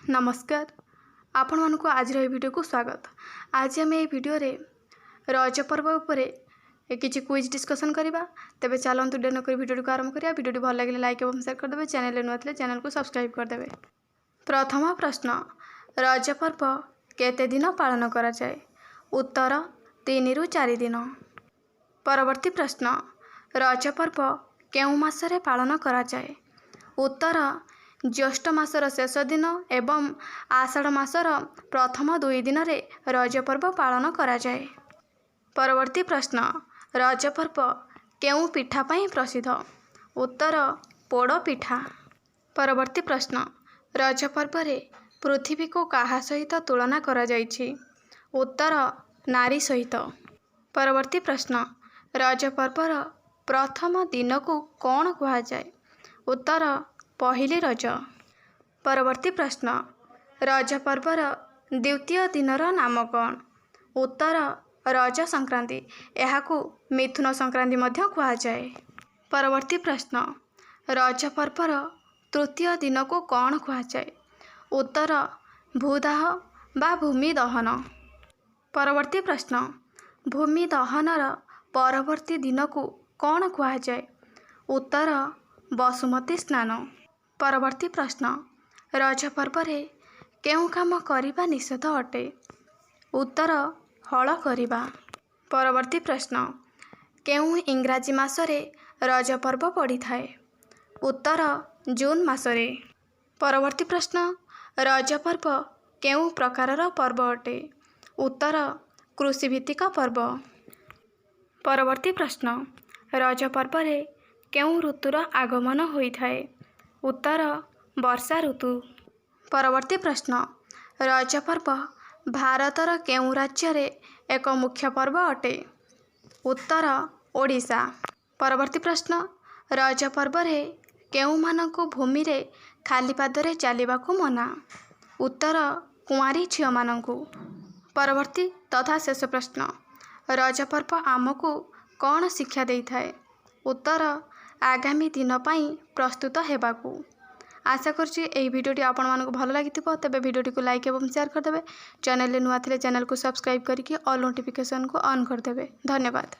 नमस्कार आपण मानक आज भिडियो को स्वागत। आज आम ये भिडियो रे रज पर्व उपरे किसी क्विज डिस्कसन करवा। तेरे चलतु डेनक भिडियो को आरंभ करिया। भिडियो भल लगे लाइक और शेयर करदे। चैनल नुआ थे चैनल को सब्सक्राइब करदे। प्रथम प्रश्न, रज पर्व केते दिन पालन करा जाए? उत्तर 3 रु 4 दिन। परवर्ती प्रश्न, रज पर्व केउ मासरे पालन करा जाए? उत्तर ज्येष्ठ मासर शेष दिन एवं आषाढ़ मासर प्रथम 2 दिन रे रज पर्व पालन करा जाए। परवर्ती प्रश्न, रज पर्व केउ पिठा पई प्रसिद्ध? उत्तर पोड़ पिठा। परवर्ती प्रश्न, रज पर्व रे पृथ्वी को काहा सहित तुलना करा जाइछि? उत्तर नारी सहित। परवर्ती प्रश्न, रज पर्वर प्रथम दिन को कौन कहा जाए? उत्तर पहिली रज। परवर्ती प्रश्न, रज पर्वर द्वितीय दिनर नाम कौन? उत्तर रज संक्रांति। एहाकू मिथुन संक्रांति मध्य कहा जाए। परवर्ती प्रश्न, रज पर्वर तृतीय दिन को कौन कहा जाए? उत्तर भूदाह बा भूमि दहन। परवर्ती प्रश्न, भूमि दहनर परवर्ती दिन को कौन कहा जाए? उत्तर बसुमती स्नान। परवर्ती प्रश्न, रज पर्व रे केउ काम करिबा निषेध अटे? उत्तर हल करिबा। परवर्ती प्रश्न, केउ इंग्राजी मासरे रज पर्व पड़ी थाए? उत्तर जून मासरे। परवर्ती प्रश्न, रज पर्व केउ प्रकारर पर्व अटे? उत्तर कृषि भित्तिक पर्व। परवर्ती प्रश्न, रज पर्व रे केउ ऋतुर आगमन होई थाए? उत्तर वर्षा ऋतु। परवर्ती प्रश्न, रज पर्व भारतर केउ राज्य रे एक मुख्य पर्व अटे? उत्तर ओडिशा। परवर्ती प्रश्न, रज पर्व रे केउ मानकु भूमि रे खाली पादरे चलिबाकू मना? उत्तर कुआरी झियो मानकु। परवर्ती तथा शेष प्रश्न, रज पर्व आमको कौन शिक्षा देई थाए? उत्तर आगामी दिन पाई प्रस्तुत हेबाकू। आशा करछि एही भिडियोटी आपण मानकु भल लागिथिबो। तेबे भिडियोटी को लाइक एवं शेयर करदेबे। चैनल नुआ थे चैनल को सब्सक्राइब करके ऑल नोटिफिकेशन को ऑन करदेबे। धन्यवाद।